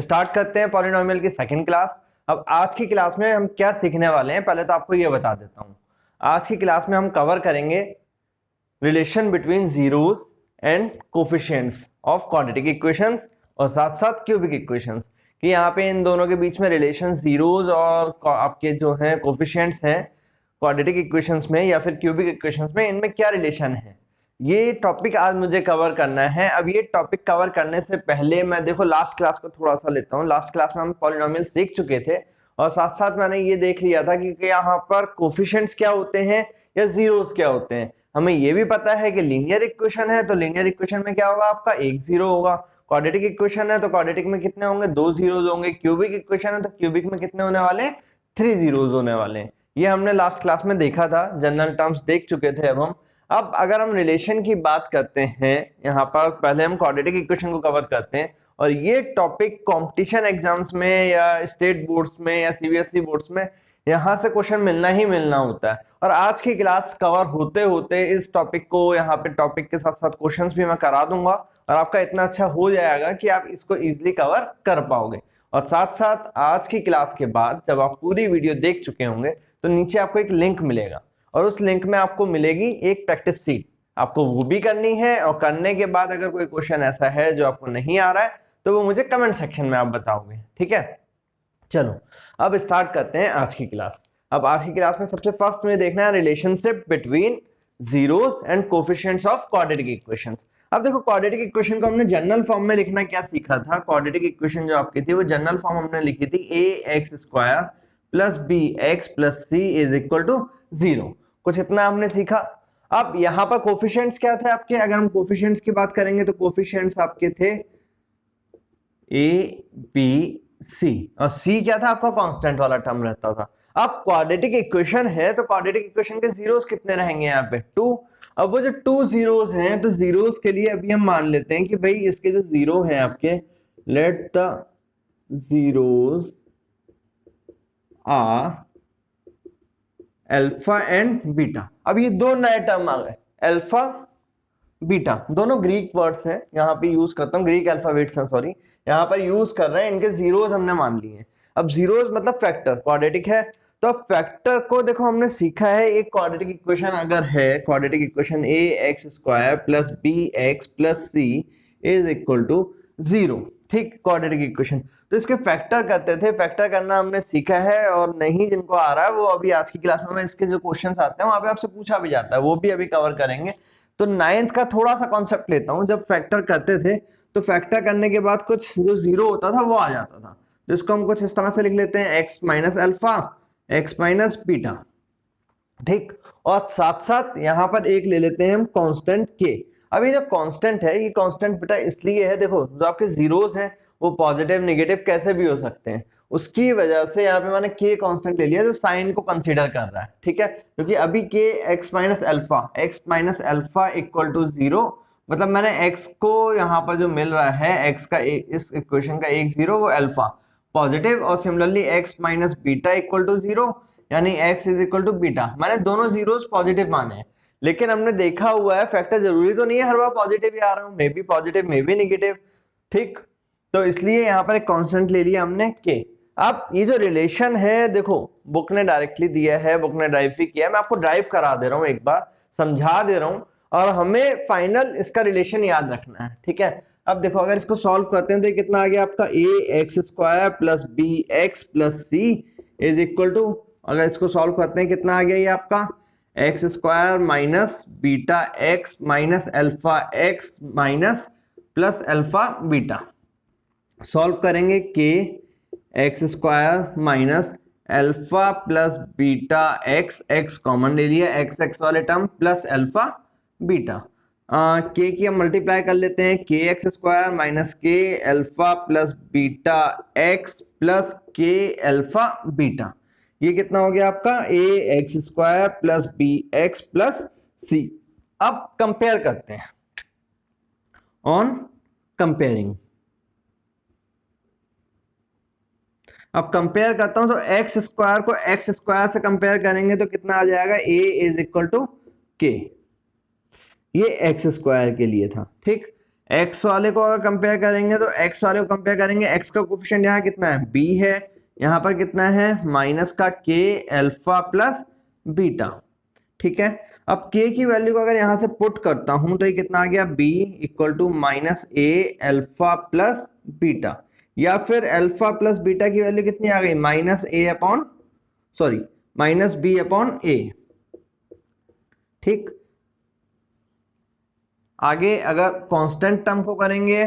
Start करते हैं polynomial की सेकंड क्लास। अब आज की क्लास में हम क्या सीखने वाले हैं, पहले तो आपको ये बता देता हूँ। आज की क्लास में हम कवर करेंगे relation between zeros and coefficients of quadratic equations और साथ साथ क्यूबिक इक्वेशंस, कि यहाँ पे इन दोनों के बीच में रिलेशन जीरोस और आपके जो हैं कोफिशिएंट्स हैं क्वाड्रेटिक इक्वेशंस में या फिर क्यूबिक इक्वेशंस में, इनमें क्या रिलेशन है, ये टॉपिक आज मुझे कवर करना है। अब ये टॉपिक कवर करने से पहले मैं देखो लास्ट क्लास को थोड़ा सा लेता हूँ। लास्ट क्लास में हम पॉलिनोमियल सीख चुके थे और साथ साथ मैंने ये देख लिया था कि यहाँ पर कोफिशिएंट्स क्या होते हैं या जीरोस क्या होते हैं। हमें ये भी पता है कि लीनियर इक्वेशन है तो लीनियर इक्वेशन में क्या होगा, आपका एक जीरो होगा। क्वाड्रेटिक इक्वेशन है तो क्वाड्रेटिक में कितने होंगे, दो जीरोस होंगे। क्यूबिक इक्वेशन है तो क्यूबिक में कितने होने वाले, थ्री जीरोस होने वाले हैं। ये हमने लास्ट क्लास में देखा था, जनरल टर्म्स देख चुके थे। अब अगर हम रिलेशन की बात करते हैं, यहाँ पर पहले हम क्वाड्रेटिक इक्वेशन को कवर करते हैं। और ये टॉपिक कंपटीशन एग्जाम्स में या स्टेट बोर्ड्स में या सीबीएसई बोर्ड्स में यहाँ से क्वेश्चन मिलना ही मिलना होता है। और आज की क्लास कवर होते होते इस टॉपिक को, यहाँ पे टॉपिक के साथ साथ क्वेश्चंस भी मैं करा दूंगा और आपका इतना अच्छा हो जाएगा कि आप इसको इजिली कवर कर पाओगे। और साथ साथ आज की क्लास के बाद जब आप पूरी वीडियो देख चुके होंगे तो नीचे आपको एक लिंक मिलेगा और उस लिंक में आपको मिलेगी एक प्रैक्टिस सीट, आपको वो भी करनी है। और करने के बाद अगर कोई क्वेश्चन ऐसा है जो आपको नहीं आ रहा है तो वो मुझे कमेंट सेक्शन में आप बताओगे, ठीक है। चलो अब स्टार्ट करते हैं आज की क्लास। अब आज की क्लास में सबसे फर्स्ट में देखना है relationship between zeros and coefficients of quadratic equations. अब देखो क्वाड्रेटिक इक्वेशन को हमने जनरल फॉर्म में लिखना क्या सीखा था। क्वाड्रेटिक इक्वेशन जो आपकी थी वो जनरल फॉर्म हमने लिखी थी ax² plus bx plus c is equal to 0। कुछ इतना हमने सीखा। अब यहाँ पर कोफिशिएंट्स क्या थे आपके, अगर हम कोफिशिएंट्स की बात करेंगे तो कोफिशिएंट्स आपके थे a b c और c क्या था आपका, कांस्टेंट वाला टर्म रहता था। अब क्वाड्रेटिक इक्वेशन है तो क्वाड्रेटिक इक्वेशन के जीरोस कितने रहेंगे यहाँ पे, 2। अब वो जो 2 जीरोस हैं तो जीरोस के लिए अभी हम मान लेते हैं कि भाई इसके जो जीरो हैं आपके, let the zeros are alpha and beta. अब ये दो नए टर्म आ गए, अल्फा बीटा, दोनों ग्रीक वर्ड्स हैं, यहाँ पे यूज करता हूँ ग्रीक अल्फाबेट्स हैं, सॉरी यहाँ पर यूज कर रहे हैं। इनके जीरोस हमने मान लिए हैं। अब जीरोस मतलब फैक्टर, क्वाड्रेटिक है तो फैक्टर को देखो हमने सीखा है। एक क्वाड्रेटिक इक्वेशन अगर है, quadratic equation ax² plus bx plus c is equal to 0, ठीक, क्वाड्रेटिक इक्वेशन। तो इसके फैक्टर करते थे, फैक्टर करना हमने सीखा है। और नहीं जिनको आ रहा है वो अभी आज की क्लास में इसके जो क्वेश्चंस आते हैं वहां पे आपसे पूछा भी जाता है, वो भी अभी कवर करेंगे। तो 9th का थोड़ा सा कॉन्सेप्ट लेता हूं। जब फैक्टर करते थे तो फैक्टर करने के बाद कुछ जो जीरो होता था वो आ जाता था, जिसको हम कुछ इस तरह से लिख लेते हैं x minus alpha x minus beta, ठीक। और साथ साथ यहाँ पर एक ले लेते हैं हम कांस्टेंट k। अब ये जो कांस्टेंट है ये कांस्टेंट बेटा इसलिए है, देखो जो आपके जीरोस हैं वो पॉजिटिव नेगेटिव कैसे भी हो सकते हैं, उसकी वजह से यहाँ पे मैंने k कांस्टेंट ले लिया जो साइन को कंसीडर कर रहा है, ठीक है। क्योंकि अभी k x minus alpha equal to 0, मतलब मैंने x को यहाँ पर जो मिल रहा है x का इस इक्वेशन का एक जीरो वो अल्फा पॉजिटिव, और similarly x minus beta equal to 0 यानी x is equal to beta. मैंने दोनों जीरोस पॉजिटिव माने हैं, लेकिन हमने देखा हुआ है फैक्टर जरूरी तो नहीं है हर बार पॉजिटिव ही आ रहा हूं, may be positive may be negative, ठीक। तो इसलिए यहाँ पर एक कांस्टेंट ले लिया हमने k। अब ये जो रिलेशन है देखो बुक ने डायरेक्टली दिया है, बुक ने ड्राइव भी किया है, मैं आपको ड्राइव करा दे रहा हूँ, एक बार समझा दे रहा हूँ और हमें फाइनल इसका रिलेशन याद रखना है, ठीक है। अब देखो अगर इसको सॉल्व करते हैं तो ये कितना आ गया आपका ax² plus bx plus c is equal to, अगर इसको सॉल्व करते हैं कितना आ गया ये आपका x² minus beta x minus alpha x minus plus alpha beta. Solve करेंगे k x² minus alpha plus beta x common ले लिया, x वाले term plus alpha beta. k की हम मल्टीप्लाई कर लेते हैं, kx² minus k alpha plus beta x plus k alpha beta. ये कितना हो गया आपका ax² plus bx plus c। अब कंपेयर करते हैं, ऑन कंपेयरिंग। अब कंपेयर करता हूं तो x² को x² से कंपेयर करेंगे तो कितना आ जाएगा, a is equal to k। ये x² के लिए था, ठीक। एक्स वाले को अगर कंपेयर करेंगे तो एक्स वाले को कंपेयर करेंगे, एक्स का कोफिशिएंट यहाँ कितना है, बी है, यहाँ पर कितना है माइनस का के अल्फा प्लस बीटा, ठीक है। अब k की वैल्यू को अगर यहां से पुट करता हूं तो ये कितना आ गया, b equal to minus A alpha plus beta, या फिर अल्फा प्लस बीटा की वैल्यू कितनी आ गई, minus A upon sorry minus B upon A, ठीक। आगे अगर कांस्टेंट टर्म को करेंगे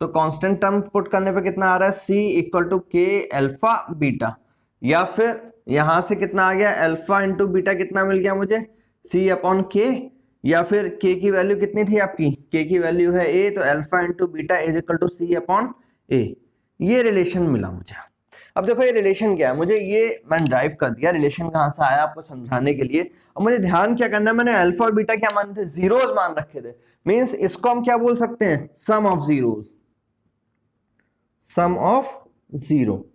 तो कांस्टेंट टर्म पुट करने पे कितना आ रहा है, c इक्वल टू के अल्फा बीटा, या फिर यहां से कितना आ गया, अल्फा इंटू बीटा कितना मिल गया मुझे, c अपॉन के, या फिर k की वैल्यू कितनी थी आपकी, k की वैल्यू है a, तो alpha into beta is equal to c upon a, ये रिलेशन मिला मुझे। अब देखो ये रिलेशन क्या है, मुझे ये मैंने ड्राइव कर दिया, रिलेशन कहां से आया आपको समझाने के लिए। अब मुझे ध्यान क्या करना है, मैंने अल्फा और बीटा क्या मान थे, जीरोस मान रखे थे, मींस इसको हम क्या बोल सकते हैं, sum of zeros, sum of zero,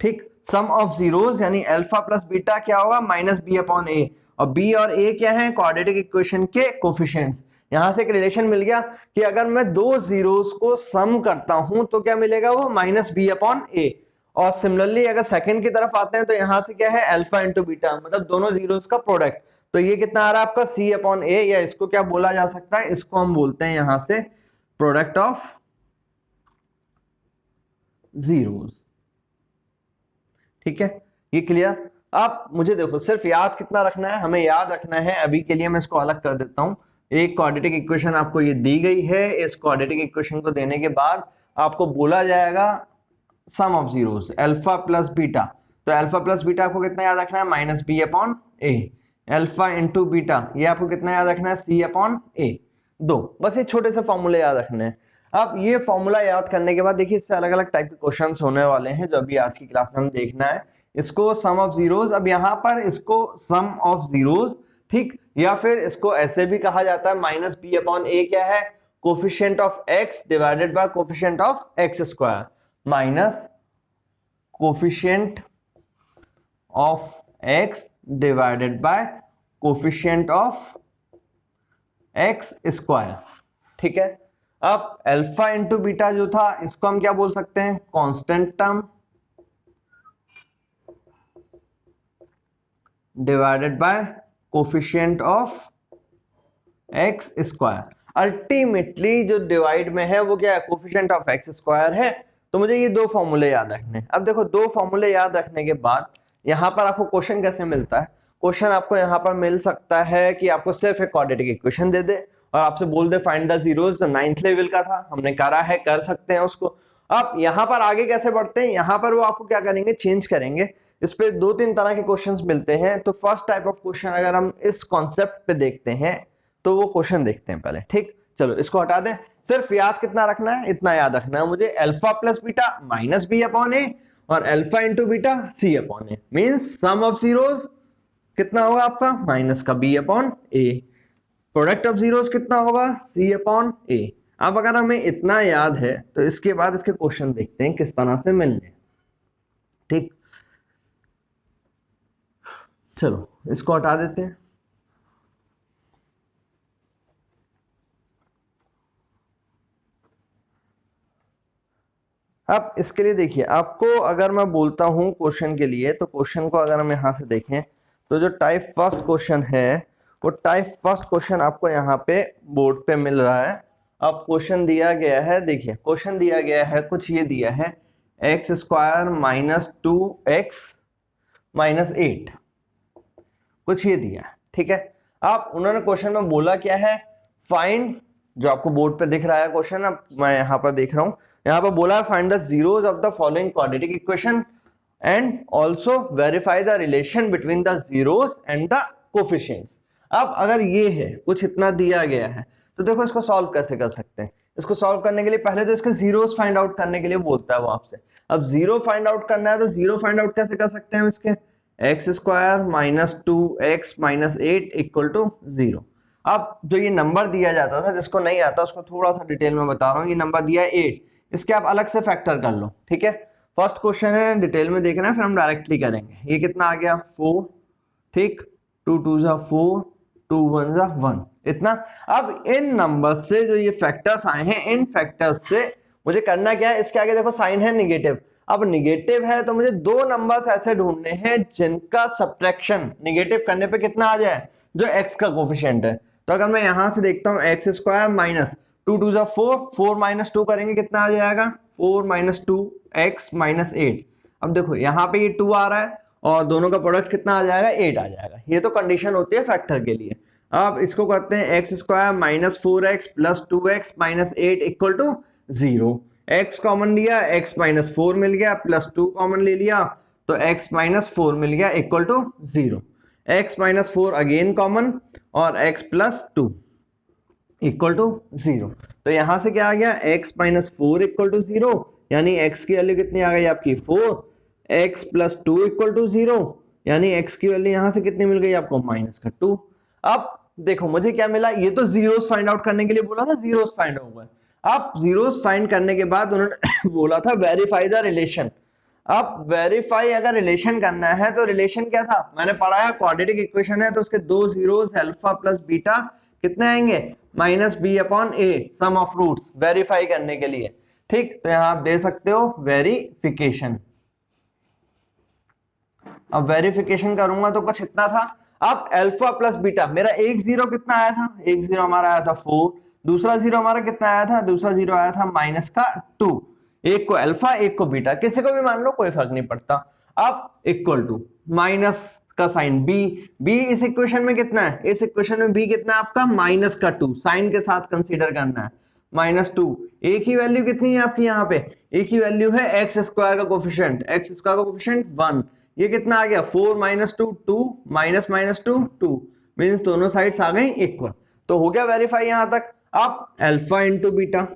ठीक। सम ऑफ जीरोस यानी अल्फा प्लस बीटा क्या होगा, माइनस बी अपॉन ए, और बी और ए क्या है, क्वाड्रेटिक इक्वेशन के कोफिशिएंट्स। यहां से एक रिलेशन मिल गया कि अगर मैं दो जीरोस को सम करता हूं तो क्या मिलेगा, वो माइनस बी अपॉन ए। और सिमिलरली अगर सेकंड की तरफ आते हैं तो यहां से क्या है, अल्फा इंटू बीटा, मतलब दोनों जीरोस का प्रोडक्ट, तो ये कितना आ रहा है आपका सी अपॉन ए, या इसको क्या बोला जा सकता है, इसको हम बोलते हैं यहां से प्रोडक्ट ऑफ जीरोस, ठीक है। ये क्लियर। अब मुझे देखो सिर्फ याद कितना रखना है, हमें याद रखना है, अभी के लिए मैं इसको अलग कर देता हूं। एक क्वाड्रेटिक इक्वेशन आपको ये दी गई है, इस क्वाड्रेटिक इक्वेशन को देने के बाद आपको बोला जाएगा sum of zeros alpha plus beta, तो अल्फा प्लस बीटा आपको कितना याद रखना है, माइनस बी अपॉन ए, अल्फा इंटू बीटा ये आपको कितना याद रखना है, सी अपॉन ए, दो, बस ये छोटे से फॉर्मूले याद रखने हैं। अब ये फॉर्मूला याद करने के बाद देखिए इससे अलग अलग टाइप के क्वेश्चंस होने वाले हैं जो अभी आज की क्लास में हम देखना है। इसको सम ऑफ जीरोस, अब यहाँ पर इसको सम ऑफ जीरोस, ठीक, या फिर इसको ऐसे भी कहा जाता है माइनस बी अपॉन ए क्या है, coefficient of x divided by coefficient of x square, minus coefficient of x divided by coefficient of x square, ठीक है। अब अल्फा इंटू बीटा जो था इसको हम क्या बोल सकते हैं, constant term divided by coefficient of x square. Ultimately जो डिवाइड में है वो क्या है, कोफिशिएंट ऑफ एक्स स्क्वायर है। तो मुझे ये दो फॉर्मूले याद रखने हैं। अब देखो दो फॉर्मूले याद रखने के बाद यहां पर आपको क्वेश्चन कैसे मिलता है, क्वेश्चन आपको यहां पर मिल सकता है कि आपको सिर्फ एक क्वाड्रेटिक इक्वेशन दे दे और आपसे बोल दे फाइंड द जीरोस, जो 9th लेवल का था हमने करा है, कर सकते हैं उसको। अब यहाँ पर आगे कैसे बढ़ते हैं, यहाँ पर वो आपको क्या करेंगे, चेंज करेंगे। इस पे दो तीन तरह के क्वेश्चंस मिलते हैं। तो फर्स्ट टाइप ऑफ क्वेश्चन अगर हम इस कॉन्सेप्ट पे देखते हैं तो वो क्वेश्चन देखते हैं पहले, ठीक। चलो इसको हटा दें, सिर्फ याद कितना रखना है, इतना याद रखना है मुझे, alpha plus beta minus B upon A और alpha into beta C upon A, means sum of zeros कितना होगा आपका, माइनस का B upon A, product of zeros कितना होगा, सी अपॉन ए। अब अगर हमें इतना याद है तो इसके बाद इसके क्वेश्चन देखते हैं किस तरह से मिलने, ठीक। चलो इसको हटा देते हैं। अब इसके लिए देखिए, आपको अगर मैं बोलता हूं क्वेश्चन के लिए, तो क्वेश्चन को अगर हम यहां से देखें तो जो टाइप फर्स्ट क्वेश्चन है वो टाइप फर्स्ट क्वेश्चन आपको यहाँ पे बोर्ड पे मिल रहा है। अब क्वेश्चन दिया गया है, देखिए क्वेश्चन दिया गया है, कुछ ये दिया है x square minus 2x minus 8, कुछ ये दिया है, ठीक है। अब उन्होंने क्वेश्चन में बोला क्या है, फाइंड, जो आपको बोर्ड पे दिख रहा है क्वेश्चन, अब मैं यहाँ पर देख रहा हूँ, यहाँ पर बोला है find the zeros of the following quadratic equation and also verify the relation between the zeros and the coefficients. अब अगर ये है, कुछ इतना दिया गया है, तो देखो इसको सॉल्व कैसे कर सकते हैं। इसको सॉल्व करने के लिए पहले तो इसके जीरोस फाइंड आउट करने के लिए बोलता है वो आपसे। अब जीरो फाइंड आउट करना है तो जीरो फाइंड आउट कैसे कर सकते हैं इसके, x square minus 2x minus 8 equal to 0। अब जो ये नंबर दिया जाता था, जिसको नहीं आता उसको थोड़ा सा डिटेल में बता रहा हूँ, ये नंबर दिया है 8, इसके आप अलग से फैक्टर कर लो, ठीक है। फर्स्ट क्वेश्चन है, डिटेल में देखना है, फिर हम डायरेक्टली करेंगे। ये कितना आ गया 4, ठीक, 2 2 जा 4, 2 1 जा 1 इतना। अब इन नंबर्स से जो ये फैक्टर्स आए हैं, इन फैक्टर्स से मुझे करना क्या है, इसके आगे देखो साइन है निगेटिव। अब निगेटिव है तो मुझे दो नंबर्स ऐसे ढूंढने हैं जिनका सब्ट्रैक्शन निगेटिव करने पे कितना आ जाए, जो x का कोफिशिएंट है। तो अगर मैं यहां से देखता हूं एक्स स्क्वायर माइनस 2 2 जा 4, 4 माइनस 2 करेंगे कितना आ जाएगा, 4 माइनस 2 x माइनस 8। अब देखो यहाँ पे ये 2 आ रहा है और दोनों का प्रोडक्ट कितना आ जाएगा, 8 आ जाएगा। ये तो कंडीशन होती है फैक्टर के लिए। अब इसको करते हैं x square minus 4x plus 2x minus 8 equal to 0। x common लिया, x माइनस 4 मिल गया, प्लस 2 कॉमन ले लिया तो x माइनस 4 मिल गया equal to 0। x minus 4 again common और x प्लस 2 इक्वल टू 0। तो यहां से क्या आ गया, x माइनस 4 इक्वल टू 0, यानी x की वैल्यू कितनी आ गई आपकी 4। x प्लस 2 इक्वल टू 0, यानी x की वैल्यू यहां से कितनी मिल गई आपको, माइनस का 2। अब देखो मुझे क्या मिला, ये तो जीरोस फाइंड आउट करने के लिए बोला था, जीरोस फाइंड आउट हुआ। अब जीरोस फाइंड करने के बाद उन्होंने बोला था वेरीफाई द रिलेशन। अब वेरीफाई अगर रिलेशन करना है तो रिलेशन क्या था, मैंने पढ़ा है क्वाड्रेटिक इक्वेशन है तो उसके दो जीरोस अल्फा प्लस बीटा कितने आएंगे, minus B upon A sum of roots, verify करने के लिए। ठीक, तो यहां आप दे सकते हो वेरिफिकेशन। अब वेरिफिकेशन करूंगा तो कुछ इतना था। अब अल्फा प्लस बीटा, मेरा एक जीरो कितना आया था, एक जीरो हमारा आया था 4, दूसरा जीरो हमारा कितना आया था, दूसरा जीरो आया था माइनस का 2। एक को अल्फा एक को बीटा, किसी को भी मान लो कोई फर्क नहीं पड़ता। अब इक्वल टू माइनस का साइन बी, बी इस इक्वेशन में कितना है, इस इक्वेशन में बी कितना है आपका माइनस का 2, साइन के साथ कंसीडर करना है माइनस 2। एक ही वैल्यू कितनी है आपकी यहाँ पे, एक ही वैल्यू है एक्स स्क्वायर का कोफिशिएंट, एक्स स्क्वायर का कोफिशिएंट 1। ये कितना आ गया 4 माइनस 2 2 माइनस माइनस 2 2, मींस दोनों साइड्स आ गई इक्वल। तो हो गया वेरीफाई यहां तक। अब alpha into beta,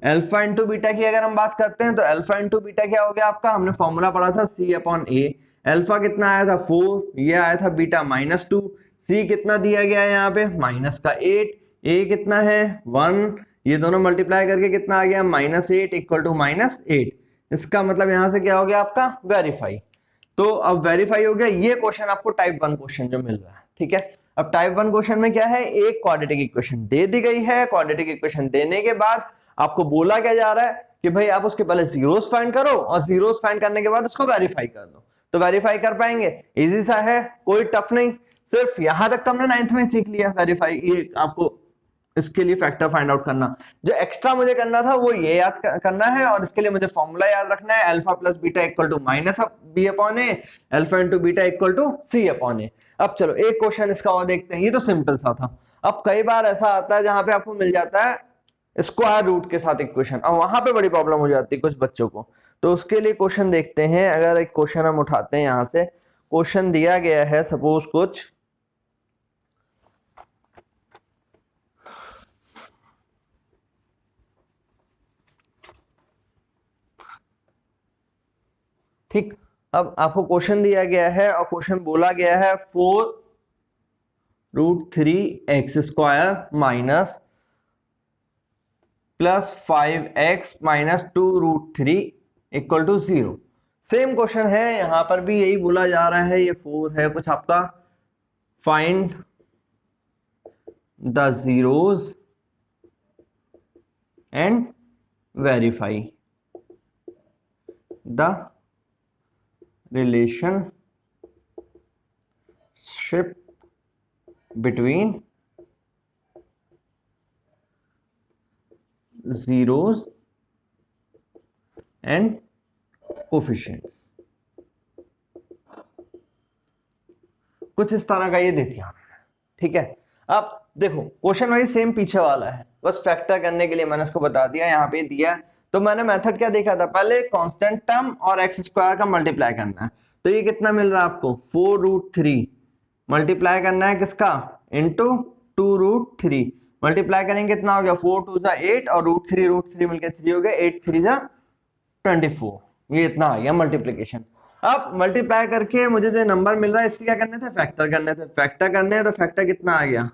alpha into beta की अगर हम बात करते हैं तो अल्फा इंटू बीटा क्या हो गया आपका, हमने फॉर्मूला पढ़ा था सी अपॉन ए। अल्फा कितना आया था 4, ये आया था बीटा माइनस 2, सी कितना दिया गया है यहाँ पे माइनस का 8, ए कितना है 1, ये दोनों मल्टीप्लाई करके कितना आ गया माइनस 8 इक्वल टू माइनस 8। इसका मतलब यहां से क्या हो गया आपका वेरीफाई। तो अब वेरीफाई हो गया। ये क्वेश्चन आपको टाइप 1 क्वेश्चन जो मिल रहा है, ठीक है। अब टाइप 1 क्वेश्चन में क्या है, एक क्वाड्रेटिक इक्वेशन दे दी गई है, क्वाड्रेटिक इक्वेशन देने के बाद आपको बोला क्या जा रहा है कि भाई आप उसके पहले जीरोस फाइंड करो और जीरोस फाइंड करने के बाद उसको वेरीफाई कर दो। तो वेरीफाई कर पाएंगे, इजी सा है, कोई टफ नहीं। सिर्फ यहां तक तो हमने 9th में सीख लिया वेरीफाई, ये आपको इसके लिए फैक्टर फाइंड आउट करना। जो एक्स्ट्रा मुझे करना था वो ये याद करना है, और इसके लिए मुझे फॉर्मूला याद रखना है, alpha plus beta equal to minus B upon A, alpha into beta equal to C upon A. अब चलो एक क्वेश्चन इसका और देखते हैं, ये तो सिंपल सा था। अब कई बार ऐसा आता है जहां पे आपको मिल जाता है स्क्वायर रूट के साथ इक्वेशन, और वहां पे बड़ी प्रॉब्लम हो जाती है कुछ बच्चों को। तो उसके लिए क्वेश्चन देखते हैं। अगर एक क्वेश्चन हम उठाते हैं, यहां से क्वेश्चन दिया गया है सपोज कुछ, ठीक। अब आपको क्वेश्चन दिया गया है और क्वेश्चन बोला गया है 4√3x² minus plus 5x minus 2√3 equal to 0। Same question है, यहां पर भी यही बोला जा रहा है, ये 4 है कुछ आपका, find the zeros and verify the relationship between zeros and coefficients. कुछ इस तरह का ये दे दिया, ठीक है। अब देखो क्वेश्चन वही सेम पीछे वाला है, बस फैक्टर करने के लिए मैंने इसको बता दिया, यहाँ पे दिया। तो मैंने मेथड क्या देखा था, पहले कांस्टेंट टर्म और एक्स स्क्वायर का मल्टीप्लाई करना है। तो ये कितना मिल रहा है आपको 4√3 मल्टीप्लाई करना है किसका, इंटू 2√3 मल्टीप्लाई करेंगे कितना हो गया 4 2 जा 8 और √3 मिलकर 3 हो गया, 8 3 जा 24, ये इतना आ गया मल्टीप्लीकेशन। अब मल्टीप्लाई करके मुझे जो नंबर मिल रहा है इसके क्या करने थे, फैक्टर करने थे। फैक्टर करने हैं तो फैक्टर कितना आ गया,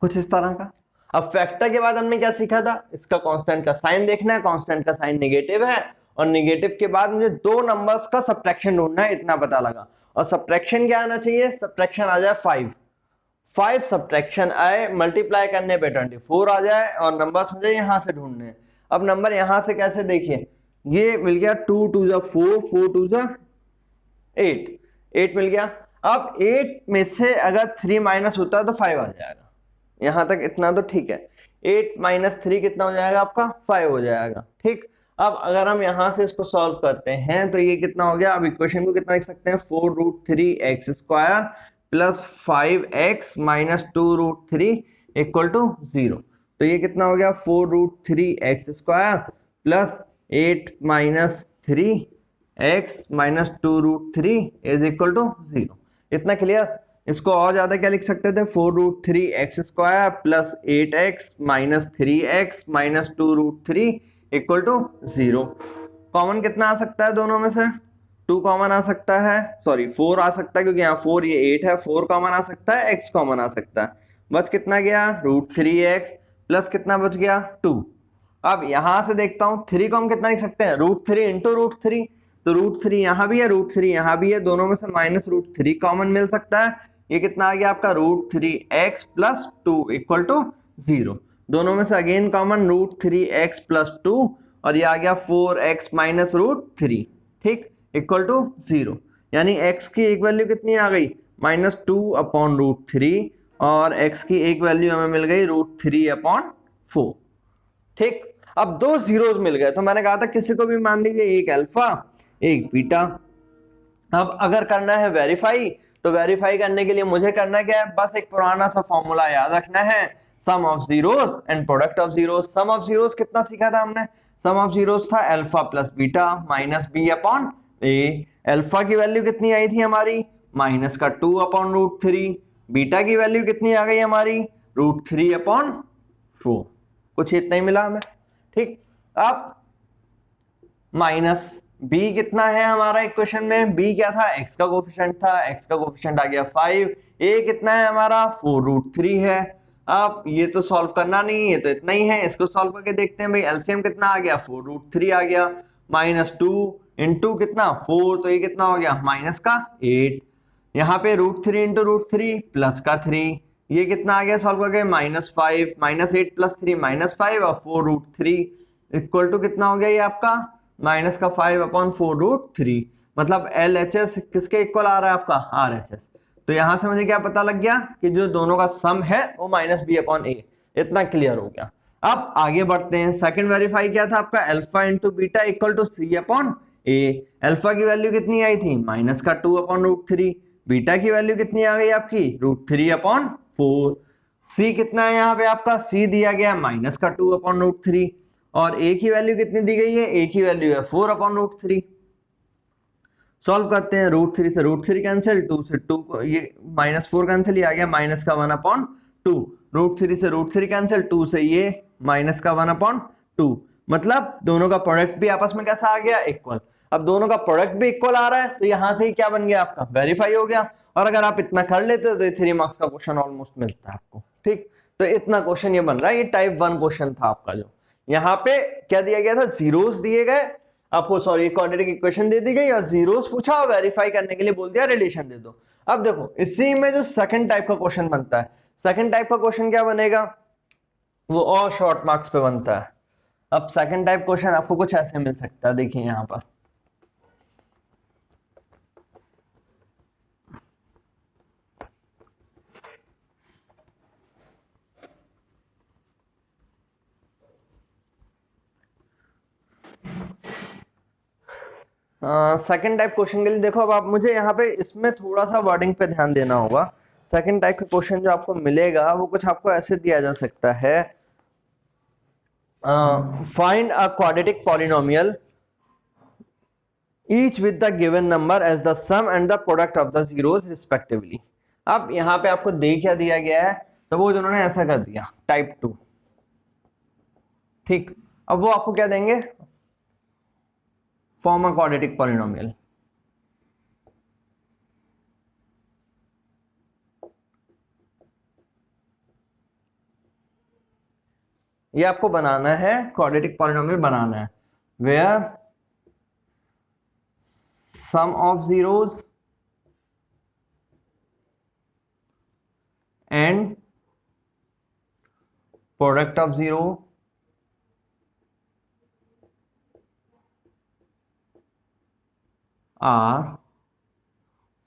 कुछ इस तरह का। अब फैक्टर के बाद हमने क्या सीखा था, इसका कांस्टेंट का साइन देखना है, कांस्टेंट का साइन नेगेटिव है और निगेटिव के बाद मुझे दो नंबर्स का सब्ट्रैक्शन ढूंढना है, इतना पता लगा। और सब्ट्रैक्शन क्या आना चाहिए, सब्ट्रैक्शन आ जाए 5 सब्ट्रैक्शन आए, मल्टीप्लाई करने पे 24 आ जाए, और नंबर्स मुझे यहां से ढूंढने हैं। अब नंबर यहां से कैसे, देखिए ये मिल गया 2 2 जा 4, 4 2 जा 8, 8 मिल गया। अब 8 में से अगर 3 माइनस होता है तो 5 आ जाएगा, यहां तक इतना तो ठीक है। 8 माइनस 3 कितना हो जाएगा आपका, 5 हो जाएगा, ठीक। अब अगर हम यहां से इसको सॉल्व करते हैं तो ये कितना हो गया, अब इक्वेशन को कितना लिख सकते हैं, 4 root 3 x square plus 5x minus 2 root 3 equal to 0। तो ये कितना हो गया, 4 root 3 x square plus 8 minus 3 x minus 2 root 3 is equal to 0। इतना क्लियर। इसको और ज्यादा क्या लिख सकते थे, 4 root 3 x square plus 8x minus 3x minus 2 root 3 equal to 0। Common कितना आ सकता है दोनों में से, 2 कॉमन आ सकता है, सॉरी 4 आ सकता है, क्योंकि यहाँ 4 ये 8 है, 4 कॉमन आ सकता है, x कॉमन आ सकता है। बच कितना गया, रूट 3x प्लस कितना बच गया 2। अब यहां से देखता हूं 3 को हम कितना लिख सकते हैं, रूट 3 इंटू रूट 3। तो रूट 3 यहां भी है, रूट 3 यहां भी है, दोनों में से माइनस रूट 3 कॉमन मिल सकता है। ये कितना आ गया आपका, root 3x plus 2 equal to 0। दोनों में से again common root 3x plus 2, और ये आ गया 4x माइनस रूट 3, ठीक, इक्वल टू 0। यानी x की एक वैल्यू कितनी आ गई, माइनस 2 अपॉन रूट 3, और x की एक वैल्यू हमें मिल गई रूट 3 अपॉन 4, ठीक। अब दो जीरोस मिल गए, तो मैंने कहा था किसी को भी मान लीजिए, एक अल्फा एक बीटा। अब अगर करना है वेरीफाई, तो वेरीफाई करने के लिए मुझे करना क्या है, बस एक पुराना सा फॉर्मूला याद रखना है, sum of zeros and product of zeros. Sum of zeros कितना सीखा था हमने, सम ऑफ जीरोस था alpha plus beta minus B upon ए। अल्फा की वैल्यू कितनी आई थी हमारी, माइनस का 2 अपॉन रूट 3। बीटा की वैल्यू कितनी आ गई हमारी, रूट 3 अपॉन 4। कुछ इतना ही मिला हमें, ठीक। अब माइनस बी कितना है हमारा इक्वेशन में, बी क्या था, एक्स का कोफिशिएंट था, एक्स का कोफिशिएंट आ गया 5। ए कितना है हमारा, 4 रूट 3 है। अब ये तो सॉल्व करना नहीं, ये तो इतना ही है, इसको सॉल्व करके देखते हैं भाई। एलसीएम कितना आ गया, 4 रूट 3 आ गया, माइनस 2 इंटू कितना 4, तो ये कितना हो गया, माइनस का 8। यहाँ पे रूट 3 इंटू रूट 3 प्लस का 3, ये कितना आ गया सॉल्व करके, माइनस 5, माइनस 8 प्लस 3 माइनस 5, और 4 रूट 3 इक्वल टू कितना हो गया ये आपका, माइनस का 5 अपॉन 4 रूट 3। मतलब एल एच एस किसके इक्वल आ रहा है आपका, आर एच एस। तो यहां से मुझे क्या पता लग गया कि जो दोनों का सम है वो माइनस बी अपॉन ए। इतना क्लियर हो गया। अब आगे बढ़ते हैं, सेकंड वेरीफाई क्या था आपका, alpha into beta equal to C upon A. Alpha की वैल्यू कितनी आई थी, माइनस का 2 अपॉन रूट 3। बीटा की वैल्यू कितनी आ गई आपकी, रूट 3 अपॉन 4। सी कितना है यहाँ पे आपका, सी दिया गया माइनस का 2 अपॉन रूट 3, और ए की वैल्यू कितनी दी गई है, ए की वैल्यू है 4 अपॉन रूट 3। सॉल्व करते हैं, रूट 3 से रूट 3 कैंसिल, 2 से 2 को ये माइनस 4 कैंसिल, ये आ गया माइनस का 1 अपॉन 2। रूट 3 से रूट 3 कैंसिल, 2 से ये माइनस का 1 अपॉन 2। मतलब दोनों का प्रोडक्ट भी आपस में कैसा आ गया, इक्वल। अब दोनों का प्रोडक्ट भी इक्वल आ रहा है, तो यहां से ही क्या बन गया आपका, वेरीफाई हो गया। और अगर आप इतना कर लेते हो तो 3 मार्क्स का क्वेश्चन ऑलमोस्ट मिलता है आपको, ठीक। तो इतना क्वेश्चन ये बन रहा है, ये टाइप 1 क्वेश्चन था आपका। जो यहाँ पे क्या दिया गया था, जीरोस दिए गए आपको, सॉरी क्वाड्रेटिक इक्वेशन दे दी गई और जीरोस पूछा, वेरीफाई करने के लिए बोल दिया रिलेशन दे दो। अब देखो इसी में जो सेकंड टाइप का क्वेश्चन बनता है, सेकंड टाइप का क्वेश्चन क्या बनेगा, वो और शॉर्ट मार्क्स पे बनता है। अब सेकंड टाइप क्वेश्चन आपको कुछ ऐसे मिल सकता है, देखिए यहां पर सेकंड टाइप क्वेश्चन के लिए देखो, अब आप मुझे यहाँ पे इसमें थोड़ा सा वर्डिंग पे ध्यान देना होगा। सेकंड टाइप का क्वेश्चन जो आपको मिलेगा वो कुछ आपको ऐसे दिया जा सकता है, find a quadratic polynomial each with the given number as the sum and the product of the zeros respectively। अब यहाँ पे आपको दे क्या दिया गया है, तो वो जिन्होंने ऐसा कर दिया टाइप 2, ठीक। अब वो आपको क्या देंगे, फॉर्म अ क्वाड्रेटिक पॉलिनोमियल। ये आपको बनाना है, क्वाड्रेटिक पॉलिनोमियल बनाना है, where sum of zeros and product of zero are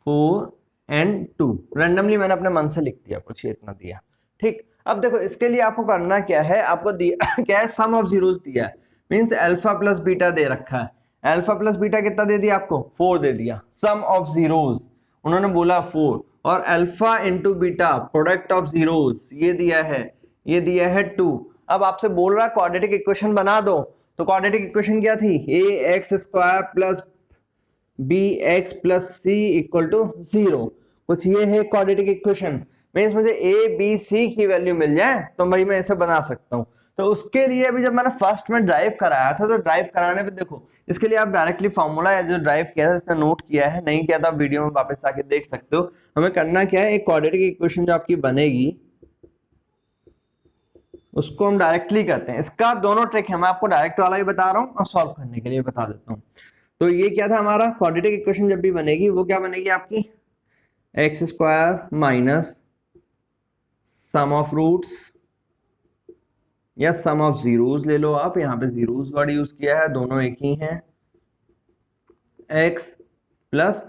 4 and 2। Randomly मैंने अपने मन से लिख दिया, कुछ इतना दिया। ठीक, अब देखो इसके लिए आपको करना क्या है, आपको दिया क्या है, सम ऑफ जीरोस दिया है, मींस अल्फा प्लस बीटा दे रखा है। अल्फा प्लस बीटा कितना दे दिया आपको, 4 दे दिया। सम ऑफ जीरोस उन्होंने बोला 4, और alpha into beta product of zeros ये दिया है, ये दिया है 2। अब आपसे बोल रहा है क्वाड्रेटिक इक्वेशन बना दो, तो क्वाड्रेटिक इक्वेशन क्या थी, A X square plus B X plus C equal to 0। कुछ ये है क्वाड्रेटिक इक्वेशन, मींस मुझे ए बी सी की वैल्यू मिल जाए तो भाई मैं इसे बना सकता हूँ। तो उसके लिए अभी जब मैंने फर्स्ट में ड्राइव कराया था, तो ड्राइव कराने पे देखो इसके लिए आप डायरेक्टली फॉर्मूला जो ड्राइव किया था इसने नोट किया है, नहीं किया था वीडियो में वापस आके देख सकते हो। हमें करना क्या है, एक क्वाड्रेटिक इक्वेशन जो आपकी बनेगी उसको हम डायरेक्टली करते हैं। इसका दोनों ट्रिक है, मैं आपको डायरेक्ट वाला भी बता रहा हूँ और सॉल्व करने के लिए बता देता हूँ। तो ये क्या था हमारा, क्वाड्रेटिक इक्वेशन जब भी बनेगी वो क्या बनेगी आपकी, x square minus sum of roots या सम ऑफ जीरोस ले लो आप, यहाँ पे जीरोस वर्ड यूज किया है, दोनों एक ही हैं, x plus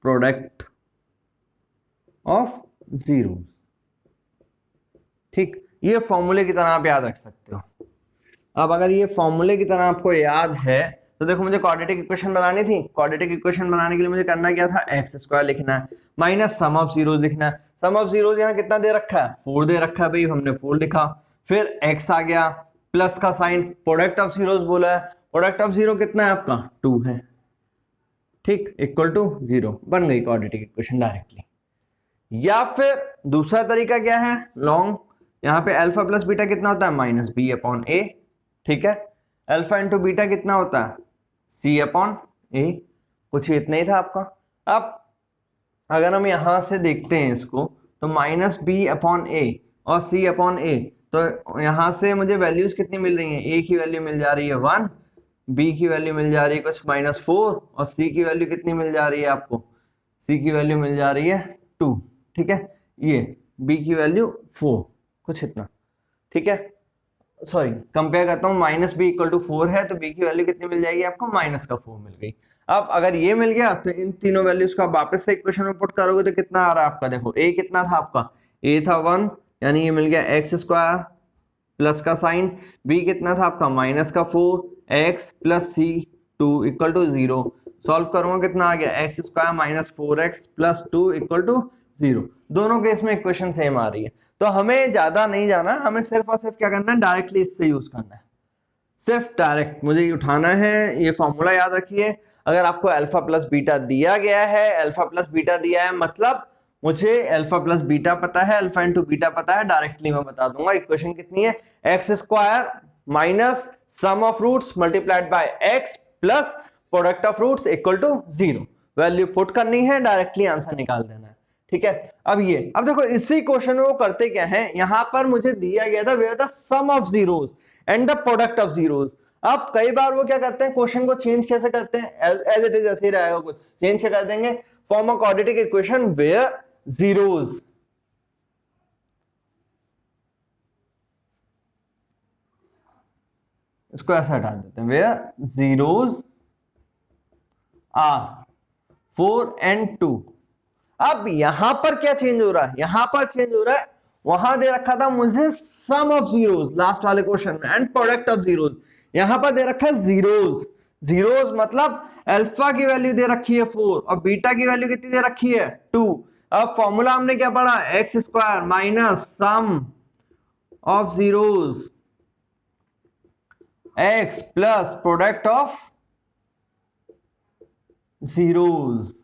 product of zeros. ठीक, ये फॉर्मूले की तरह आप याद रख सकते हो। अब अगर ये फॉर्मूले की तरह आपको याद है तो देखो मुझे क्वाड्रेटिक इक्वेशन बनानी थी, क्वाड्रेटिक इक्वेशन बनाने के लिए मुझे करना क्या था, एक्स स्क्वायर लिखना है माइनस सम ऑफ जीरोस लिखना है। सम ऑफ जीरोस यहाँ कितना दे रखा है, 4 दे रखा है भाई, हमने 4 लिखा। फिर एक्स आ गया, प्लस का साइन, प्रोडक्ट ऑफ जीरोस बोला है, प्रोडक्ट ऑफ जीरो कितना है आपका, 2 है। ठीक, इक्वल टू 0, बन गई क्वाड्रेटिक इक्वेशन डायरेक्टली। या फिर दूसरा तरीका क्या है, लॉन्ग, यहाँ पे अल्फा प्लस बीटा कितना होता है, माइनस बी अपॉन ए। ठीक है, अल्फा इंटू बीटा कितना होता है, सी अपॉन ए। कुछ इतना ही था आपका। अब अगर हम यहां से देखते हैं इसको, तो माइनस बी अपॉन ए और सी अपॉन ए, तो यहां से मुझे वैल्यूज कितनी मिल रही हैं, ए की वैल्यू मिल जा रही है 1, बी की वैल्यू मिल जा रही है कुछ -4, और सी की वैल्यू कितनी मिल जा रही है आपको, सी की वैल्यू मिल जा रही है 2। ठीक है, ये बी की वैल्यू 4, कुछ इतना। ठीक है, सॉरी कंपेयर करता हूँ, माइनस बी इक्वल टू 4 है, तो बी की वैल्यू कितनी मिल जाएगी आपको, -4 मिल गई। अब अगर ये मिल गया तो इन तीनों वैल्यूज को वापस से इक्वेशन में पुट करोगे तो कितना आ रहा है आपका, देखो ए कितना था आपका, ए था 1, यानी ये मिल गया एक्स स्क्वायर प्लस का साइन, बी कितना था आपका -4, x plus c 2 equal to 0। Solve करूंगा कितना आ गया, x square -4x plus 2 equal to 0। दोनों केस में इक्वेशन सेम आ रही है, तो हमें ज्यादा नहीं जाना, हमें सिर्फ और सिर्फ क्या करना है, डायरेक्टली इससे यूज करना है, सिर्फ डायरेक्ट मुझे उठाना है। ये फॉर्मूला याद रखिए, अगर आपको अल्फा प्लस बीटा दिया गया है, अल्फा प्लस बीटा दिया है मतलब मुझे अल्फा प्लस बीटा पता है, अल्फा इंटू बीटा पता है, डायरेक्टली मैं बता दूंगा इक्वेशन कितनी है, x square minus sum of roots multiplied by x plus product of roots equal to 0। Value put करनी है, डायरेक्टली आंसर निकाल देना है। ठीक है, अब देखो इसी क्वेश्चन में वो करते क्या है, यहां पर मुझे दिया गया था where the sum of zeros and the product of zeros. अब कई बार वो क्या करते हैं, क्वेश्चन को चेंज कैसे करते हैं, एज इट इज ऐसे ही रहेगा, कुछ चेंज कर देंगे, form a quadratic equation where zeros, इसको ऐसा हटा देते हैं, वेयर जीरोस आर 4 एंड 2। अब यहां पर क्या चेंज हो रहा है, यहां पर चेंज हो रहा है, वहां दे रखा था मुझे सम ऑफ जीरोस लास्ट वाले क्वेश्चन में एंड प्रोडक्ट ऑफ जीरोस, यहां पर दे रखा है जीरोस। जीरोस मतलब अल्फा की वैल्यू दे रखी है 4 और बीटा की वैल्यू कितनी दे रखी है 2। अब फॉर्मूला हमने क्या पढ़ा, x square minus sum of zeros x plus product of zeros,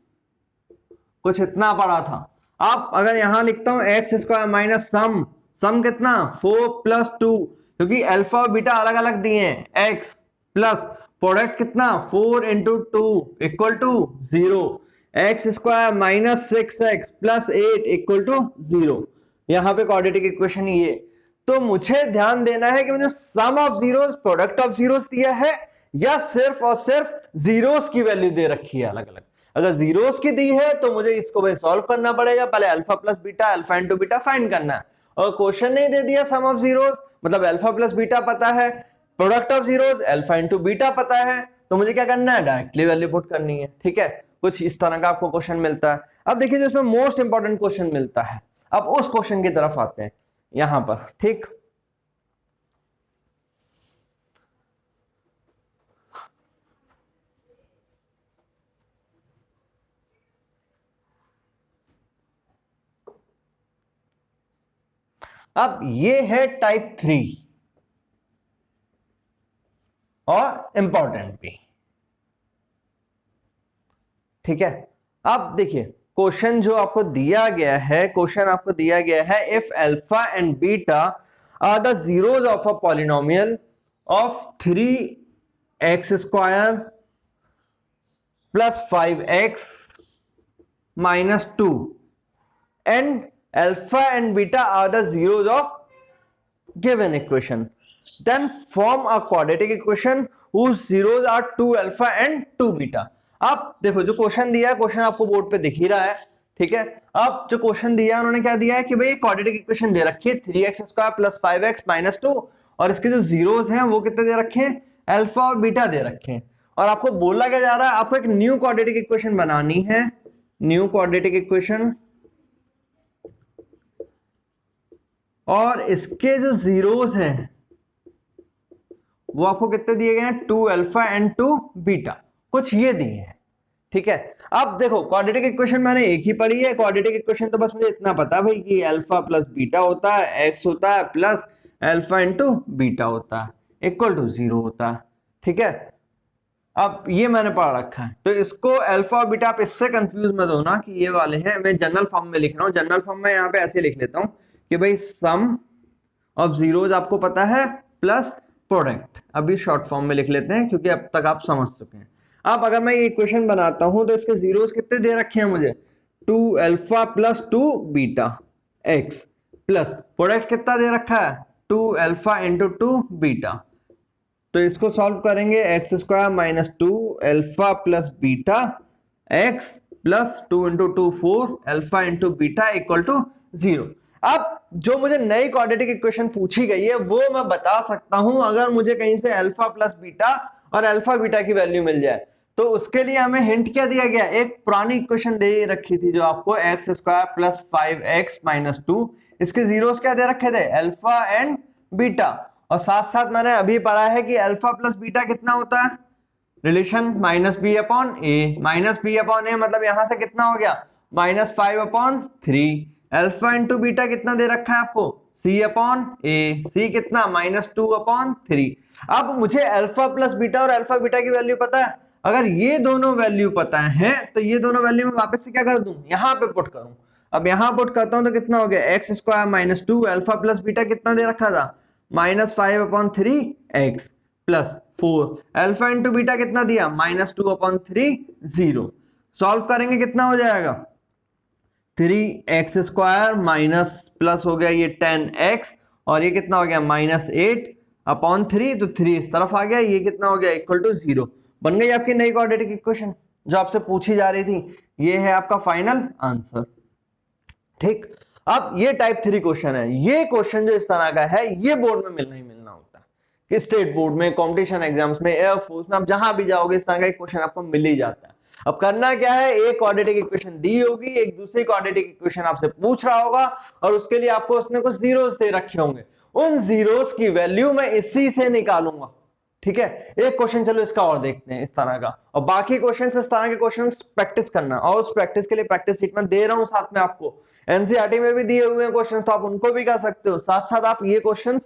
कुछ इतना पड़ा था। अब अगर यहां लिखता हूं एक्स स्क्वायर माइनस सम कितना 4 प्लस 2, क्योंकि अल्फा और बीटा अलग अलग दिए हैं, एक्स प्लस प्रोडक्ट कितना 4 into 2 equal to 0, x square minus 6x plus 8 equal to 0। यहां पे क्वाड्रेटिक इक्वेशन ये, तो मुझे ध्यान देना है कि मुझे sum of zeros product of zeros दिया है या सिर्फ और सिर्फ जीरोस की वैल्यू दे रखी है अलग अलग। अगर जीरोस की दी है तो मुझे इसको भाई सॉल्व करना पड़ेगा, पहले alpha plus beta, alpha into beta find करना है। और क्वेश्चन नहीं दे दिया सम ऑफ जीरोस, मतलब अल्फा प्लस बीटा पता है, product of zeros alpha into beta पता है, तो मुझे क्या करना है, डायरेक्टली वैल्यू पुट करनी है। ठीक है, कुछ इस तरह का आपको क्वेश्चन मिलता है। अब देखिए जो इसमें मोस्ट इंपॉर्टेंट क्वेश्चन मिलता है, अब उस क्वेश्चन की तरफ आते हैं यहां पर। ठीक, अब ये है टाइप 3 और इंपॉर्टेंट भी। ठीक है, अब देखिए क्वेश्चन जो आपको दिया गया है, क्वेश्चन आपको दिया गया है if alpha and beta are the zeros of a polynomial of 3x square plus 5x minus 2 and alpha and beta are the zeros of given equation, then form a quadratic equation whose zeros are 2 alpha and 2 beta। अब देखो जो question दिया है, question आपको board पे दिख ही रहा है। ठीक है, अब जो क्वेश्चन दिया है उन्होंने क्या दिया है कि भाई क्वाड्रेटिक इक्वेशन दे रखी है 3x square plus 5x minus 2, और इसके जो जीरोस हैं वो कितने दे रखे हैं, अल्फा और बीटा दे रखे हैं। और आपको बोला क्या जा रहा है, आपको एक न्यू क्वाड्रेटिक इक्वेशन बनानी है, न्यू क्वाड्रेटिक इक्वेशन, और इसके जो जीरोस हैं वो आपको कितने दिए गए हैं, 2 अल्फा एंड 2 बीटा, कुछ ये दिए हैं। ठीक है, अब देखो क्वाड्रेटिक इक्वेशन मैंने एक ही पढ़ी है, क्वाड्रेटिक इक्वेशन तो बस मुझे इतना पता भाई कि अल्फा प्लस बीटा होता है, एक्स होता है प्लस अल्फा इंटू बीटा होता है इक्वल टू 0 होता है। ठीक है, अब ये मैंने पढ़ रखा है, तो इसको अल्फा और बीटा आप इससे कंफ्यूज मत होना कि ये वाले हैं, मैं जनरल फॉर्म में लिख रहा हूँ। जनरल फॉर्म में यहाँ पे ऐसे लिख लेता हूँ कि भाई सम ऑफ जीरोज आपको पता है प्लस प्रोडक्ट, अभी शॉर्ट फॉर्म में लिख लेते हैं क्योंकि अब तक आप समझ चुके हैं। अब अगर मैं ये इक्वेशन बनाता हूं तो इसके जीरोस कितने दे रखे हैं मुझे, 2 alpha plus 2 beta x plus product कितना दे रखा है, 2 अल्फा इंटू 2 बीटा। तो इसको सॉल्व करेंगे, x square minus 2 alpha plus beta x plus 2 into 2 4 alpha into beta equal to 0। अब जो मुझे नई क्वाड्रेटिक इक्वेशन पूछी गई है वो मैं बता सकता हूं अगर मुझे कहीं से अल्फा प्लस बीटा और अल्फा बीटा की वैल्यू मिल जाए। तो उसके लिए हमें हिंट क्या दिया गया, एक पुरानी इक्वेशन दे रखी थी जो आपको x square plus 5x minus 2, इसके जीरोस क्या दे रखे थे, अल्फा एंड बीटा, और साथ साथ मैंने अभी पढ़ा है कि अल्फा प्लस बीटा कितना होता है, रिलेशन माइनस बी अपॉन ए, माइनस बी अपॉन ए मतलब यहां से कितना हो गया, minus 5 upon 3, alpha into beta कितना दे रखा है आपको, सी अपॉन ए, सी कितना माइनस 2 अपॉन 3। अब मुझे अल्फा प्लस बीटा और अल्फा बीटा की वैल्यू पता है, अगर ये दोनों वैल्यू पता है तो ये दोनों वैल्यू मैं वापस से क्या कर दूं, यहां पे पुट करूं। अब यहां पुट करता हूं तो कितना हो गया, x square minus 2 alpha plus beta कितना दे रखा था, minus 5 upon 3 x plus 4 alpha into beta कितना दिया, माइनस 2 अपॉन 3 0। सॉल्व करेंगे कितना हो जाएगा, 3x स्क्वायर माइनस प्लस हो गया ये 10x, और ये कितना हो गया माइनस 8 अपॉन 3, तो 3 इस तरफ आ गया, ये कितना हो गया इक्वल टू 0। बन गई आपकी नई क्वाड्रेटिक इक्वेशन जो आपसे पूछी जा रही थी, ये है आपका फाइनल आंसर। ठीक, अब ये टाइप 3 क्वेश्चन है, ये क्वेश्चन जो इस तरह का है ये बोर्ड में मिलना ही मिलना होता है, कि स्टेट बोर्ड में, कॉम्पिटिशन एग्जाम्स में, एयरफोर्स में, आप जहां भी जाओगे इस तरह का एक क्वेश्चन आपको मिल ही जाता है। अब करना क्या है, एक क्वाड्रेटिक इक्वेशन दी होगी, एक दूसरी क्वाड्रेटिक इक्वेशन आपसे पूछ रहा होगा, और उसके लिए आपको उसने कुछ जीरोस दे रखे होंगे, उन जीरोस की वैल्यू मैं इसी से निकालूंगा। ठीक है, एक क्वेश्चन चलो इसका और देखते हैं इस तरह का, और बाकी क्वेश्चन इस तरह के क्वेश्चन प्रैक्टिस करना, और उस प्रैक्टिस के लिए प्रैक्टिस शीट में दे रहा हूं साथ में आपको, एनसीईआरटी में भी दिए हुए हैं क्वेश्चन, तो आप उनको भी कर सकते हो, साथ साथ आप ये क्वेश्चन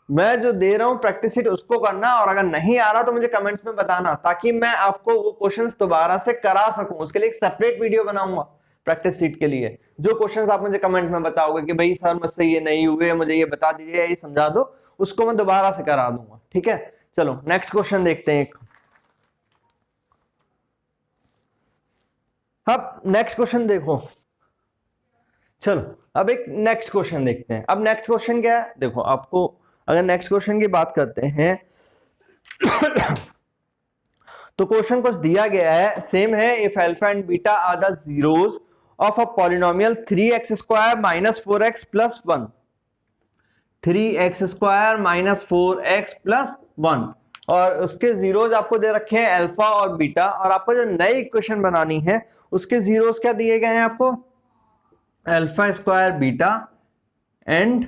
मैं जो दे रहा हूं प्रैक्टिस शीट उसको करना, और अगर नहीं आ रहा तो मुझे कमेंट्स में बताना, ताकि मैं आपको वो क्वेश्चंस दोबारा से करा सकूं। उसके लिए एक सेपरेट वीडियो बनाऊंगा प्रैक्टिस शीट के लिए, जो क्वेश्चंस आप मुझे कमेंट में बताओगे कि भाई सर मुझसे ये नहीं हुए, मुझे ये बता दीजिए, ये समझा दो, उसको मैं दोबारा से करा दूंगा। ठीक है, चलो नेक्स्ट क्वेश्चन देखते हैं। अब नेक्स्ट क्वेश्चन देखो, चलो अब एक नेक्स्ट क्वेश्चन देखते हैं। अब नेक्स्ट क्वेश्चन क्या है, देखो आपको अगर नेक्स्ट क्वेश्चन की बात करते हैं तो क्वेश्चन कुछ दिया गया है, सेम है, if alpha and beta are the zeros of a polynomial 3x square minus 4x plus 1, 3x square minus 4x plus 1, और उसके जीरोस आपको दे रखे हैं अल्फा और बीटा, और आपको जो नई इक्वेशन बनानी है उसके जीरोस क्या दिए गए हैं आपको, alpha square beta and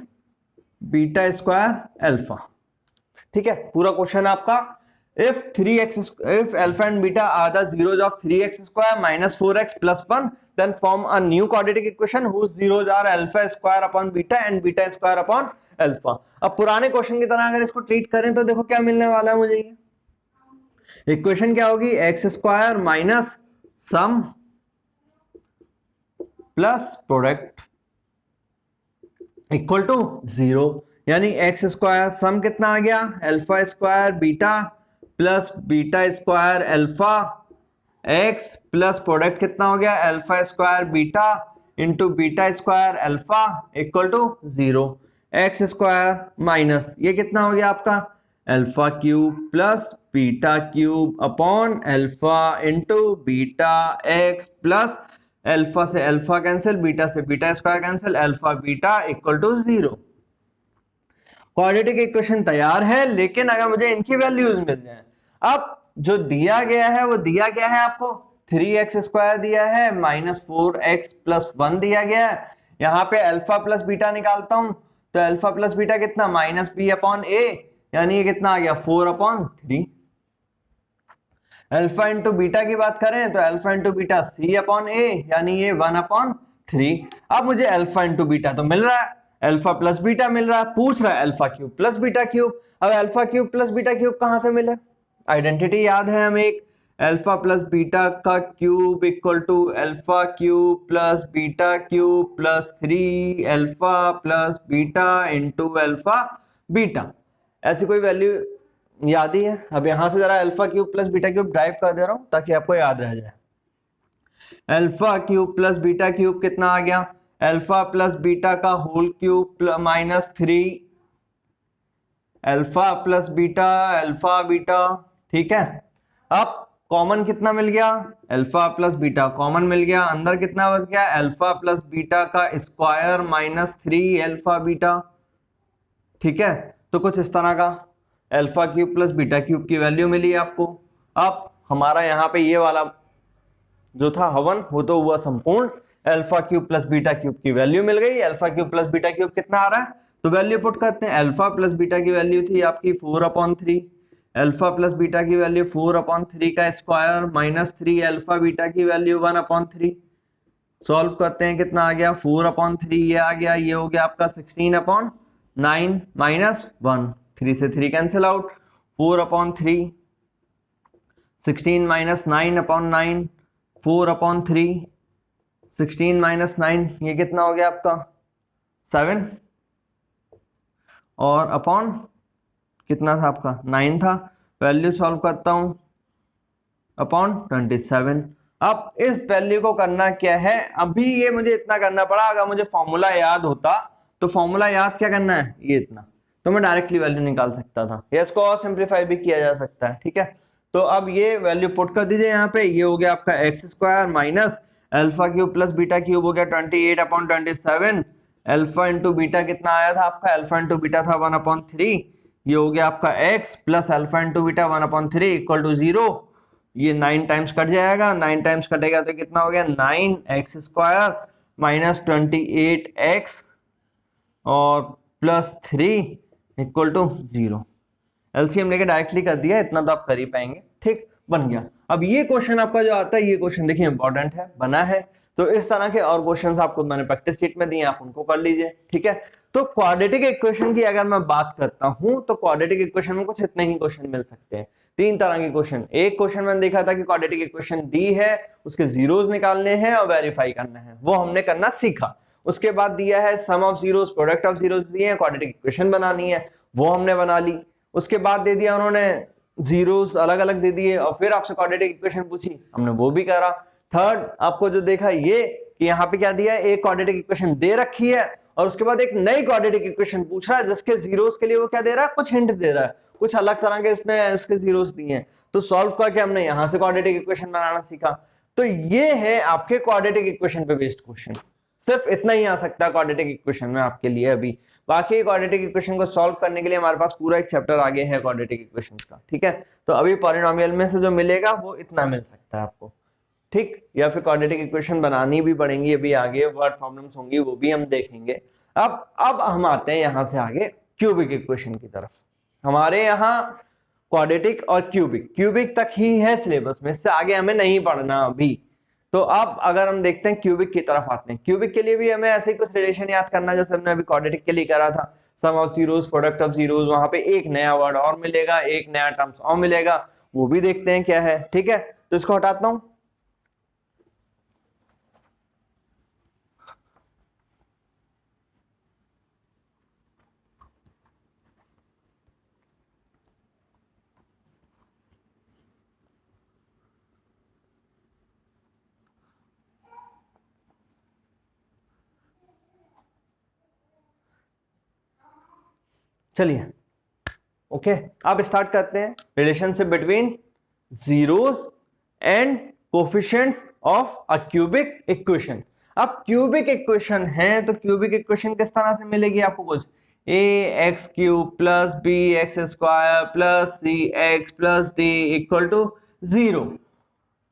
beta square alpha. ठीक है, पूरा क्वेश्चन आपका, if alpha and beta are the zeros of 3x square minus 4x plus 1, then form a new quadratic equation whose zeros are alpha square upon beta and beta square upon alpha। अब पुराने question की तरह अगर इसको treat करें तो देखो क्या मिलने वाला है मुझे, ये इक्वेशन क्या होगी, x square minus sum plus product equal to 0, यानी एक्स स्क्वायर सम कितना आ गया, alpha square beta plus beta square alpha x plus product कितना हो गया, alpha square beta into beta square alpha equal to 0, x square minus ये कितना हो गया आपका, alpha cube plus beta cube upon alpha into beta x plus alpha से alpha cancel, beta से beta square cancel, alpha beta equal to 0। Quadratic equation तैयार है, लेकिन अगर मुझे इनकी वैल्यूज मिल जाए, अब जो दिया गया है वो दिया गया है आपको 3x स्क्वायर दिया है माइनस 4x प्लस 1 दिया गया है, यहाँ पे अल्फा प्लस बीटा निकालता हूं तो अल्फा प्लस बीटा कितना, माइनस बी अपॉन ए, यानी ये कितना आ गया 4/3। अल्फा इंटू बीटा की बात करें तो alpha into beta C upon ए, यानी ये 1/3। अब मुझे अल्फा इंटू बीटा तो मिल रहा है, अल्फा प्लस बीटा मिल रहा है, पूछ रहा है alpha cube plus beta cube. अब alpha cube plus beta cube कहां से मिले, आइडेंटिटी याद है हमें, एक अल्फा प्लस बीटा का cube equal to alpha cube plus beta cube plus 3 alpha plus beta into alpha beta, ऐसी कोई वैल्यू याद ही है। अब यहां से जरा alpha cube plus beta cube derive कर दे रहा हूं ताकि आपको याद रह जाए। Alpha cube plus beta cube कितना आ गया, अल्फा प्लस बीटा का whole cube minus 3 alpha plus beta alpha beta. ठीक है, अब कॉमन कितना मिल गया, अल्फा प्लस बीटा कॉमन मिल गया, अंदर कितना बच गया, अल्फा प्लस बीटा का स्क्वायर माइनस 3 अल्फा बीटा। ठीक है, तो कुछ इस तरह का alpha cube plus beta cube की वैल्यू मिली आपको। अब हमारा यहाँ पे ये वाला जो था हवन वो तो हुआ संपूर्ण, alpha cube plus beta cube की वैल्यू मिल गई। Alpha cube plus beta cube कितना आ रहा है, तो वैल्यू पुट करते हैं, अल्फा प्लस बीटा की वैल्यू थी आपकी 4/3, अल्फा प्लस बीटा की वैल्यू 4/3 का स्क्वायर माइनस 3 अल्फा बीटा की वैल्यू 1/3। सॉल्व करते हैं, कितना आ गया 4/3, ये आ गया, ये हो गया आपका 16/9 माइनस 1, 3 से 3 कैंसिल आउट, 4/3 16 माइनस 9/9 4/3 16 माइनस 9 ये कितना हो गया आपका 7, और अपॉन कितना था आपका 9 था, वैल्यू सॉल्व करता हूं अपॉन 27। अब इस वैल्यू को करना क्या है, अभी ये मुझे इतना करना पड़ा, अगर मुझे फॉर्मूला याद होता तो फॉर्मूला याद क्या करना है, ये इतना, तो मैं डायरेक्टली वैल्यू निकाल सकता था, या इसको और सिंप्लीफाई भी किया जा सकता है। ठीक है, तो अब ये वैल्यू पुट कर दीजिए यहाँ पे, ये हो गया आपका x square minus alpha cube plus beta cube हो गया 28/27, अल्फा इंटू बीटा कितना आया था आपका, अल्फा इंटू बीटा था 1/3, ये हो गया आपका x plus alpha into beta 1/3 equal to 0, ये 9 टाइम्स कट जाएगा, 9 टाइम्स कटेगा तो कितना हो गया 9x स्क्वायर माइनस 28x और प्लस 3 इक्वल टू 0। एलसीएम लेके डायरेक्टली कर दिया, इतना तो आप कर ही पाएंगे। ठीक, बन गया। अब ये क्वेश्चन आपका जो आता है, ये क्वेश्चन देखिए इंपॉर्टेंट है, बना है, तो इस तरह के और क्वेश्चंस आपको मैंने प्रैक्टिस शीट में दिए, आप उनको कर लीजिए। ठीक है, तो क्वाड्रेटिक इक्वेशन की अगर मैं बात करता हूं तो क्वाड्रेटिक इक्वेशन में कुछ इतने ही क्वेश्चन मिल सकते हैं, 3 तरह के क्वेश्चन। एक क्वेश्चन मैंने देखा था कि क्वाड्रेटिक इक्वेशन दी है, उसके जीरोस निकालने हैं और वेरीफाई करना है, वो हमने करना सीखा। उसके बाद दिया है sum of zeros product of zeros दिए हैं, क्वाड्रेटिक इक्वेशन बनानी है, वो हमने बना ली। उसके बाद दे दिया उन्होंने जीरोस अलग अलग दे दिए और फिर आपसे क्वाड्रेटिक इक्वेशन पूछी, हमने वो भी करा। थर्ड आपको जो देखा ये कि यहाँ पे क्या दिया है, एक क्वाड्रेटिक इक्वेशन दे रखी है और उसके बाद एक नई क्वाड्रेटिक इक्वेशन पूछ रहा है जिसके जीरोस के लिए वो क्या दे रहा है, कुछ हिंट दे रहा है, कुछ अलग तरह के उसने उसके जीरोस दिए हैं। तो सॉल्व करके हमने यहां से क्वाड्रेटिक इक्वेशन बनाना सीखा। तो ये है आपके क्वाड्रेटिक इक्वेशन पे बेस्ड क्वेश्चन। सिर्फ इतना ही आ सकता है क्वाड्रेटिक इक्वेशन में आपके लिए अभी। बाकी क्वाड्रेटिक इक्वेशन को सॉल्व करने के लिए हमारे पास पूरा एक चैप्टर आगे है क्वाड्रेटिक इक्वेशंस का, ठीक है। तो अभी पॉलिनोमियल में से जो मिलेगा वो इतना मिल सकता है आपको, ठीक। या फिर क्वाड्रेटिक इक्वेशन बनानी भी पड़ेंगी अभी आगे, वर्ड प्रॉब्लम्स होंगी वो भी हम देखेंगे। अब हम आते हैं यहां से आगे क्यूबिक इक्वेशन की तरफ। हमारे यहाँ क्वाड्रेटिक और क्यूबिक तक ही है सिलेबस में, इससे आगे हमें नहीं पढ़ना अभी। तो अब अगर हम देखते हैं क्यूबिक की तरफ आते हैं, क्यूबिक के लिए भी हमें ऐसे ही कुछ रिलेशन याद करना जैसे हमने अभी क्वाड्रेटिक के लिए करा था, sum of zeros, product of zeros. वहां पे एक नया वर्ड और मिलेगा, एक नया टर्म्स और मिलेगा, वो भी देखते हैं क्या है, ठीक है। तो इसको हटाता हूं। चलिए ओके, अब स्टार्ट करते हैं relationship between zeros and coefficients of a cubic equation. अब क्यूबिक इक्वेशन है तो क्यूबिक इक्वेशन किस तरह से मिलेगी आपको, कुछ A X cube plus B X square plus C X plus D equal to 0।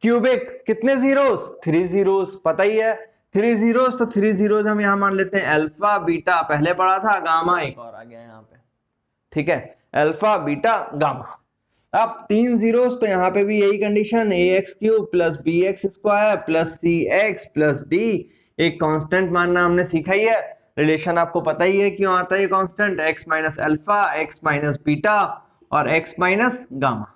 Cubic कितने जीरोस, 3 जीरोस, पता ही है 3 जीरोस। तो 3 जीरोस हम यहां मान लेते हैं अल्फा बीटा, पहले पढ़ा था, गामा एक और आ गया यहाँ पे, ठीक है, अल्फा बीटा गामा। अब 3 जीरोस तो यहाँ पे भी यही condition, A X cube plus B X square plus C X plus D. एक कांस्टेंट मानना हमने सीखा ही है, रिलेशन आपको पता ही है क्यों आता है constant, x minus alpha, x minus beta और एक्स माइनस गामा।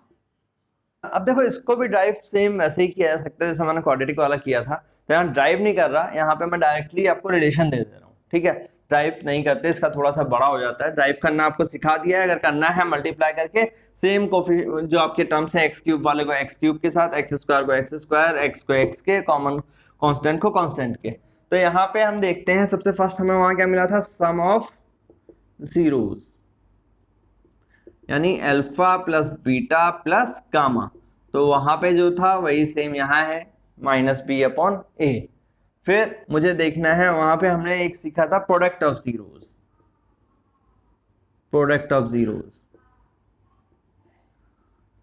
अब देखो इसको भी ड्राइव सेम वैसे ही किया जा सकता है जैसे मैंने क्वाड्रेटिक वाला किया था। तो यहाँ ड्राइव नहीं कर रहा, यहाँ पे मैं डायरेक्टली आपको रिलेशन दे दे रहा हूँ, ठीक है। ड्राइव नहीं करते, इसका थोड़ा सा बड़ा हो जाता है। ड्राइव करना आपको सिखा दिया है, अगर करना है मल्टीप्लाई करके सेम जो आपके टर्म्स है, एक्स क्यूब वाले को एक्स क्यूब के साथ, एक्स स्क्वायर को एक्स स्क्वायर, एक्स को एक्स के, कॉमन कांस्टेंट को कांस्टेंट के। तो यहाँ पे हम देखते हैं सबसे फर्स्ट हमें वहां क्या मिला था, सम ऑफ जीरोस, यानी alpha plus beta plus gamma. तो वहां पे जो था वही सेम यहाँ है, माइनस बी अपॉन ए। फिर मुझे देखना है वहां पे हमने एक सीखा था product of zeros, product of zeros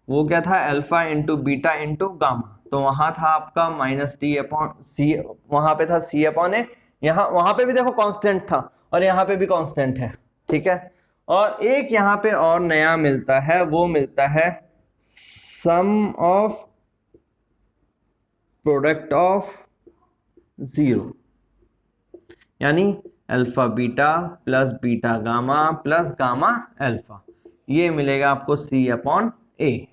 वो क्या था, alpha into beta into gamma. तो वहां था आपका माइनस डी अपॉन सी, वहां पे था सी अपॉन ए। यहाँ वहां पे भी देखो कांस्टेंट था और यहाँ पे भी कांस्टेंट है, ठीक है। और एक यहाँ पे और नया मिलता है, वो मिलता है sum of product of zero, यानी alpha beta plus beta gamma plus gamma alpha, ये मिलेगा आपको सी अपॉन ए,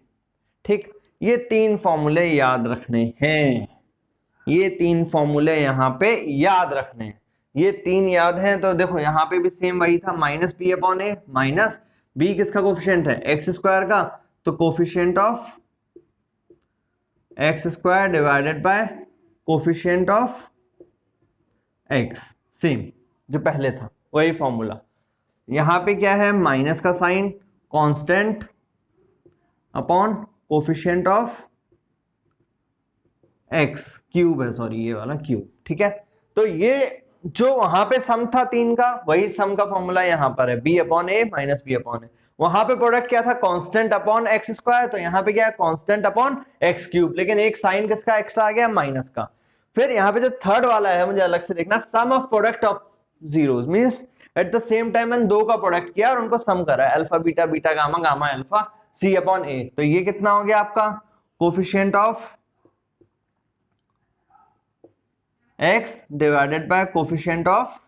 ठीक। ये 3 फॉर्मूले याद रखने हैं, ये 3 फॉर्मूले यहाँ पे याद रखने हैं। ये 3 याद हैं तो देखो यहाँ पे भी सेम वही था, माइनस बी अपॉन ए, माइनस बी किसका कोफिशिएंट है, एक्स स्क्वायर का, तो coefficient of x square divided by coefficient of x, same जो पहले था वही फॉर्मूला। यहाँ पे क्या है, माइनस का sign, constant upon coefficient of x cube है, सॉरी ये वाला क्यूब, ठीक है। तो ये जो वहां पे सम था 3 का, वही सम का फॉर्मूला यहाँ पर है, बी अपॉन ए माइनस बी अपॉन ए। वहां पे प्रोडक्ट क्या था, कांस्टेंट अपॉन एक्स स्क्वायर, तो यहाँ पे क्या है, कांस्टेंट अपॉन एक्स क्यूब, लेकिन एक साइन किसका एक्स्ट्रा आ गया, माइनस का। फिर यहाँ पे जो थर्ड वाला है मुझे अलग से देखना, sum of product of zeros, means at the same time मैंने 2 का प्रोडक्ट किया और उनको सम करा, alpha beta beta gamma gamma alpha C upon A. तो ये कितना हो गया आपका, coefficient of x divided by coefficient of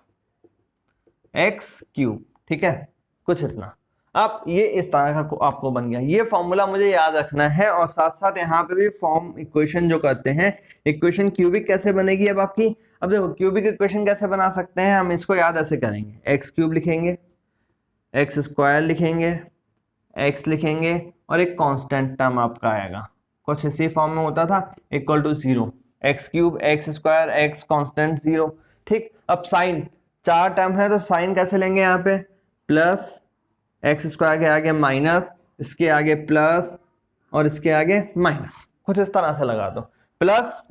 x cube, ठीक है, कुछ इतना। अब ये इस तरह का आपको बन गया, ये फॉर्मूला मुझे याद रखना है। और साथ साथ यहाँ पे भी फॉर्म इक्वेशन जो करते हैं, इक्वेशन क्यूबिक कैसे बनेगी अब आपकी। अब देखो क्यूबिक इक्वेशन कैसे बना सकते हैं हम, इसको याद ऐसे करेंगे, एक्स क्यूब लिखेंगे, एक्स स्क्वायर लिखेंगे, एक्स लिखेंगे और एक कांस्टेंट टर्म आपका आएगा, कुछ इसी फॉर्म में होता था, equal to 0, x cube x square x constant 0, ठीक। अब साइन 4 टर्म है तो साइन कैसे लेंगे यहाँ पे, प्लस एक्स स्क्वायर के आगे माइनस, इसके आगे प्लस और इसके आगे माइनस, कुछ इस तरह से लगा दो, प्लस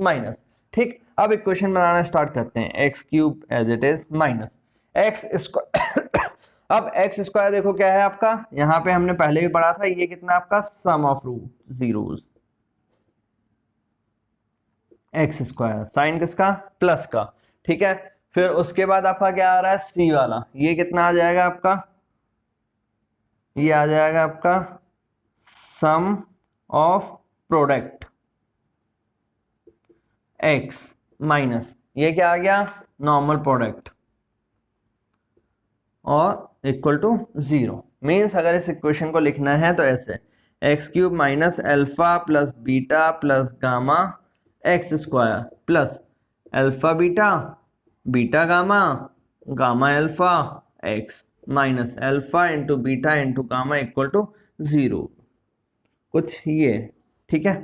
माइनस। ठीक, अब इक्वेशन बनाना स्टार्ट करते हैं, x cube as it is minus x square. अब एक्स स्क्वायर देखो क्या है आपका, यहाँ पे हमने पहले भी पढ़ा था, ये कितना आपका sum of root zeros, X square sign किसका, प्लस का। ठीक है, फिर उसके बाद आपका क्या आ रहा है, सी वाला, ये कितना आ जाएगा आपका, ये आ जाएगा आपका sum of product x minus, ये क्या आ गया, नॉर्मल प्रोडक्ट, और इक्वल टू 0। मीन्स अगर इस इक्वेशन को लिखना है तो ऐसे, x cube minus alpha plus beta plus gamma x square plus alpha beta beta gamma gamma alpha x minus alpha into beta into gamma equal to 0, कुछ ये। ठीक है,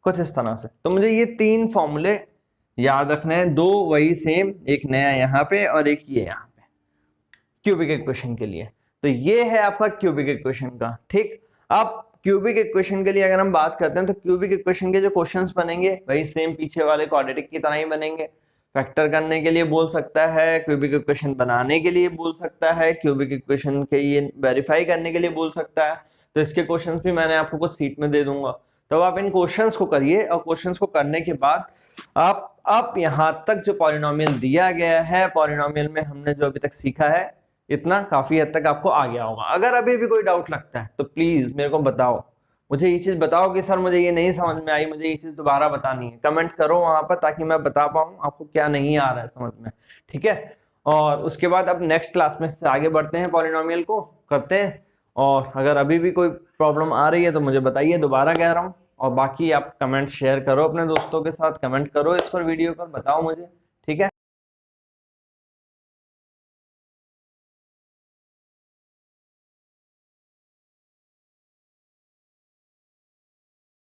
कुछ इस तरह से। तो मुझे ये 3 फॉर्मूले याद रखने हैं, 2 वही सेम, एक नया यहाँ पे और एक ये यहाँ पे, क्यूबिक इक्वेशन के लिए। तो ये है आपका क्यूबिक इक्वेशन का। ठीक, अब क्यूबिक इक्वेशन के लिए अगर हम बात करते हैं तो क्यूबिक इक्वेशन के जो क्वेश्चंस बनेंगे वही सेम पीछे वाले क्वाड्रेटिक की तरह ही बनेंगे। फैक्टर करने के लिए बोल सकता है, क्यूबिक इक्वेशन बनाने के लिए बोल सकता है, क्यूबिक इक्वेशन के ये वेरीफाई करने के लिए बोल सकता है। तो इसके क्वेश्चंस भी मैंने आपको कुछ सीट में दे दूंगा, तो आप इन क्वेश्चंस को करिए, और क्वेश्चंस को करने के बाद आप यहाँ तक जो पॉलिनोमियल दिया गया है, पॉलिनोमियल में हमने जो अभी तक सीखा है इतना काफी हद तक आपको आ गया होगा। अगर अभी भी कोई डाउट लगता है तो प्लीज मेरे को बताओ, मुझे ये चीज बताओ कि सर मुझे ये नहीं समझ में आई, मुझे ये चीज दोबारा बतानी है, कमेंट करो वहां पर, ताकि मैं बता पाऊँ आपको क्या नहीं आ रहा है समझ में। ठीक है, और उसके बाद अब नेक्स्ट क्लास में से आगे बढ़ते हैं, पॉलिनोमियल को करते हैं। और अगर अभी भी कोई प्रॉब्लम आ रही है तो मुझे बताइए, दोबारा कह रहा हूँ। और बाकी आप कमेंट शेयर करो अपने दोस्तों के साथ, कमेंट करो इस पर, वीडियो पर बताओ मुझे